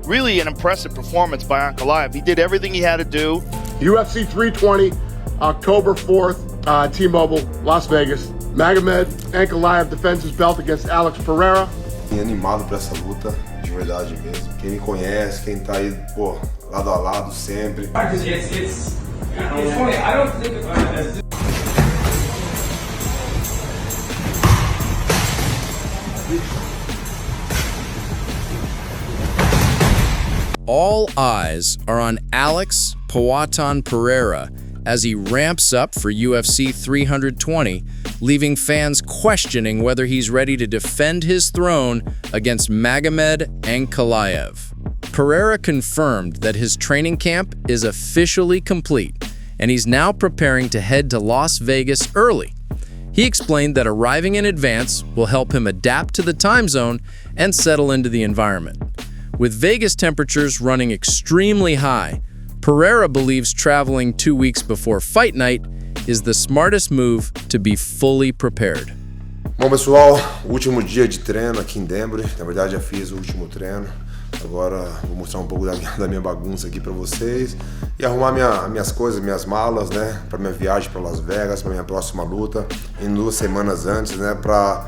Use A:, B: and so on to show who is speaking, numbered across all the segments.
A: really an impressive performance by Ankalaev. He did everything he had to do.
B: UFC 320, October 4th, T-Mobile, Las Vegas. Magomed Ankalaev defends his belt against Alex Pereira.
C: Animado para essa luta, de verdade mesmo. Quem me conhece, quem tá aí, pô, lado a lado sempre.
D: It's funny. I don't think
E: All eyes are on Alex Pereira as he ramps up for UFC 320, leaving fans questioning whether he's ready to defend his throne against Magomed Ankalaev. Pereira confirmed that his training camp is officially complete, and he's now preparing to head to Las Vegas early. He explained that arriving in advance will help him adapt to the time zone and settle into the environment. With Vegas temperatures running extremely high, Pereira believes traveling 2 weeks before fight night is the smartest move to be fully prepared.
C: Bom, pessoal, último dia de treino aqui em Denver. Na verdade, já fiz o último treino. Agora vou mostrar um pouco da minha bagunça aqui para vocês e arrumar minhas coisas, minhas malas, né, para minha viagem para Las Vegas, para minha próxima luta, em 2 semanas antes, né, para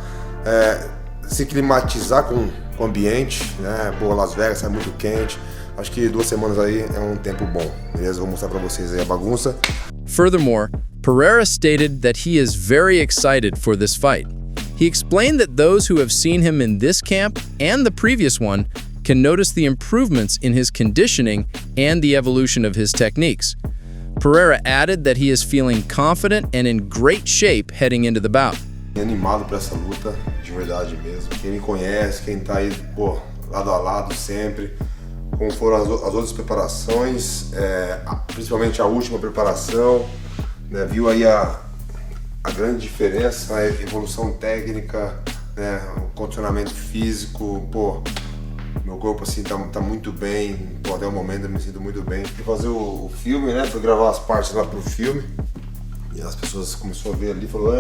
C: se climatizar com o ambiente, né? Pô, Las Vegas é muito quente. Acho que 2 semanas aí é um tempo bom. Beleza? Vou mostrar para vocês aí a bagunça.
E: Furthermore, Pereira stated that he is very excited for this fight. He explained that those who have seen him in this camp and the previous one can notice the improvements in his conditioning and the evolution of his techniques. Pereira added that he is feeling confident and in great shape heading into the bout.
C: Animado para essa luta, de verdade mesmo. Quem me conhece, quem tá aí, pô, lado a lado sempre. Como foram as outras preparações, principalmente a última preparação, né, viu aí a grande diferença, a evolução técnica, né, o condicionamento físico, pô, meu corpo assim tá muito bem, pô, até o momento eu me sinto muito bem. Fui fazer o filme, né, fui gravar as partes lá pro filme, e as pessoas começaram a ver ali, falou,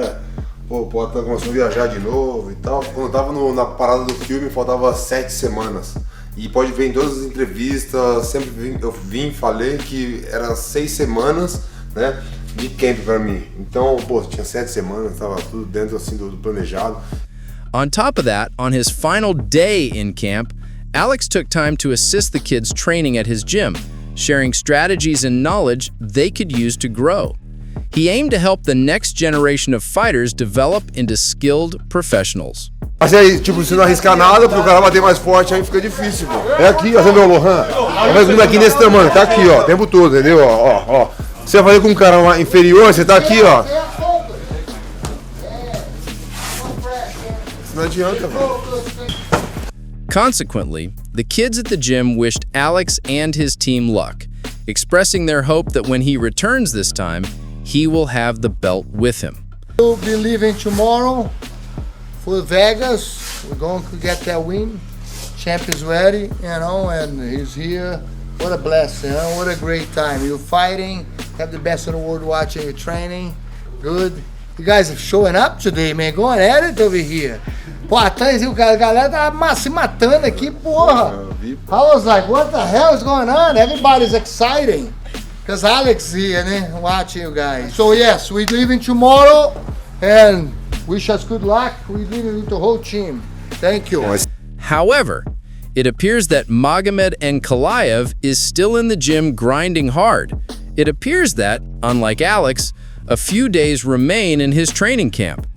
C: pô, o Poatan começou a viajar de novo e tal. Quando eu tava na parada do filme, faltava 7 semanas. E pode ver em todas as entrevistas, sempre eu falei que era 6 semanas, né, de camp pra mim. Então, pô, tinha 7 semanas, tava tudo dentro assim do planejado.
E: On top of that, on his final day in camp, Alex took time to assist the kids training at his gym, sharing strategies and knowledge they could use to grow. He aimed to help the next generation of fighters develop into skilled professionals.
C: Mas aí, tipo, se não arriscar nada, pro cara bater mais forte, aí fica difícil, pô. É aqui, ó, você vê o Lohan? Vai vindo aqui nesse tamanho, tá aqui, ó, o tempo todo, entendeu? Ó. Você vai fazer com um cara inferior, você tá aqui, ó. Não adianta, velho.
E: Consequently, the kids at the gym wished Alex and his team luck, expressing their hope that when he returns this time, he will have the belt with him.
F: We'll be leaving tomorrow for Vegas. We're going to get that win. Champ is ready, and he's here. What a blessing, what a great time. You're fighting, have the best in the world watching you training. Good. You guys are showing up today, man. Going at it over here. Pô, a galera tá se matando aqui, porra. I was like, what the hell is going on? Everybody's exciting. Because Alex here, né? Watching you guys. So yes, we're leaving tomorrow and wish us good luck. We're leaving with the whole team. Thank you.
E: However, it appears that Magomed Ankalaev is still in the gym grinding hard. It appears that, unlike Alex, a few days remain in his training camp.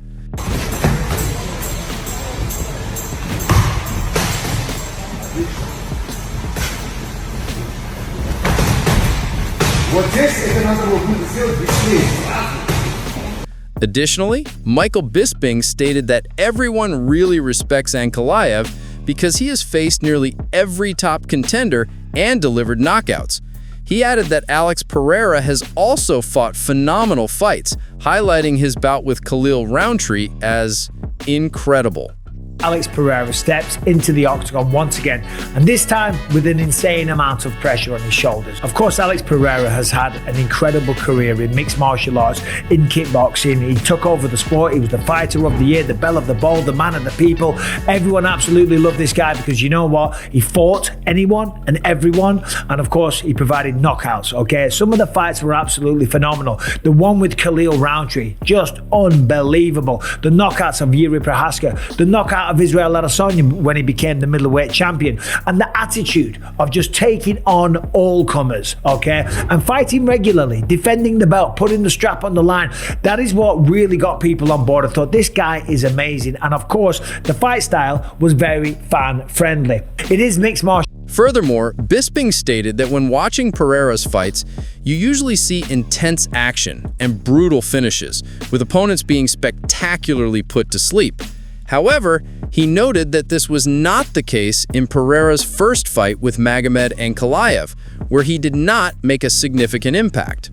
E: Additionally, Michael Bisping stated that everyone really respects Ankalaev because he has faced nearly every top contender and delivered knockouts. He added that Alex Pereira has also fought phenomenal fights, highlighting his bout with Khalil Rountree as incredible.
G: Alex Pereira steps into the octagon once again, and this time with an insane amount of pressure on his shoulders. Of course, Alex Pereira has had an incredible career in mixed martial arts, in kickboxing. He took over the sport. He was the fighter of the year, the belle of the ball, the man of the people. Everyone absolutely loved this guy because you know what? He fought anyone and everyone, and of course, he provided knockouts, okay? Some of the fights were absolutely phenomenal. The one with Khalil Roundtree, just unbelievable. The knockouts of Yuri Prohaska, the knockout of Israel Adesanya when he became the middleweight champion, and the attitude of just taking on all comers, okay, and fighting regularly, defending the belt, putting the strap on the line. That is what really got people on board. I thought this guy is amazing, and of course the fight style was very fan friendly. It is mixed martial.
E: Furthermore, Bisping stated that when watching Pereira's fights, you usually see intense action and brutal finishes, with opponents being spectacularly put to sleep. However, he noted that this was not the case in Pereira's first fight with Magomed Ankalaev, where he did not make a significant impact.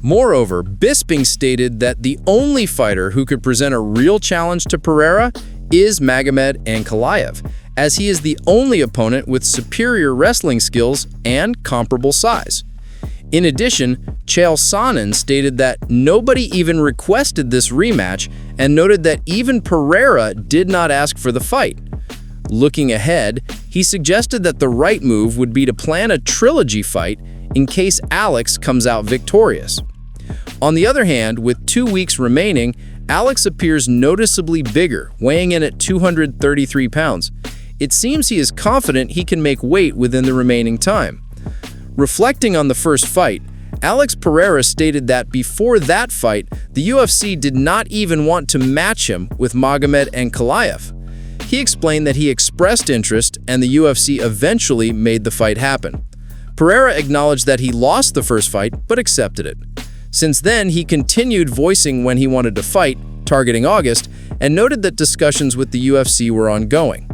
E: Moreover, Bisping stated that the only fighter who could present a real challenge to Pereira is Magomed Ankalaev, as he is the only opponent with superior wrestling skills and comparable size. In addition, Chael Sonnen stated that nobody even requested this rematch and noted that even Pereira did not ask for the fight. Looking ahead, he suggested that the right move would be to plan a trilogy fight in case Alex comes out victorious. On the other hand, with 2 weeks remaining, Alex appears noticeably bigger, weighing in at 233 pounds. It seems he is confident he can make weight within the remaining time. Reflecting on the first fight, Alex Pereira stated that before that fight, the UFC did not even want to match him with Magomed Ankalaev. He explained that he expressed interest and the UFC eventually made the fight happen. Pereira acknowledged that he lost the first fight, but accepted it. Since then, he continued voicing when he wanted to fight, targeting August, and noted that discussions with the UFC were ongoing.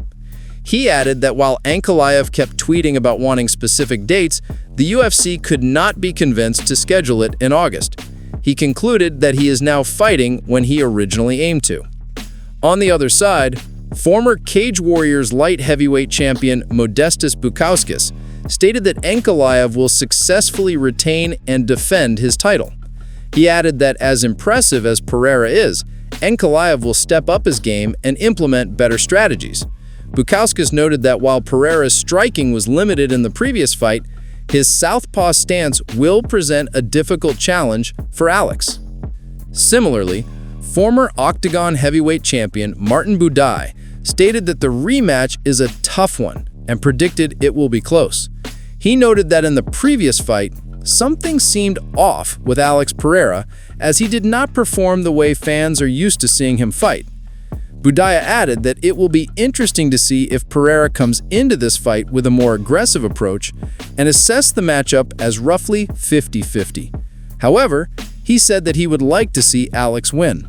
E: He added that while Ankalaev kept tweeting about wanting specific dates, the UFC could not be convinced to schedule it in August. He concluded that he is now fighting when he originally aimed to. On the other side, former Cage Warriors light heavyweight champion Modestas Bukauskas stated that Ankalaev will successfully retain and defend his title. He added that as impressive as Pereira is, Ankalaev will step up his game and implement better strategies. Bukauskas noted that while Pereira's striking was limited in the previous fight, his southpaw stance will present a difficult challenge for Alex. Similarly, former Octagon heavyweight champion Martin Buday stated that the rematch is a tough one and predicted it will be close. He noted that in the previous fight, something seemed off with Alex Pereira as he did not perform the way fans are used to seeing him fight. Buday added that it will be interesting to see if Pereira comes into this fight with a more aggressive approach and assess the matchup as roughly 50-50. However, he said that he would like to see Alex win.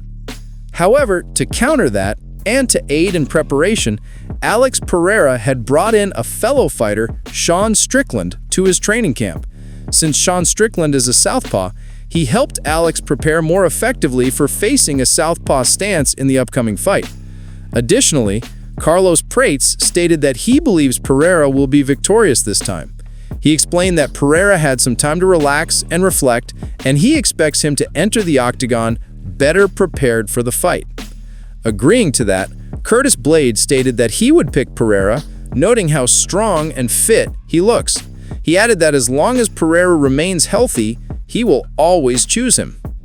E: However, to counter that, and to aid in preparation, Alex Pereira had brought in a fellow fighter, Sean Strickland, to his training camp. Since Sean Strickland is a southpaw, he helped Alex prepare more effectively for facing a southpaw stance in the upcoming fight. Additionally, Carlos Prates stated that he believes Pereira will be victorious this time. He explained that Pereira had some time to relax and reflect, and he expects him to enter the octagon better prepared for the fight. Agreeing to that, Curtis Blade stated that he would pick Pereira, noting how strong and fit he looks. He added that as long as Pereira remains healthy, he will always choose him.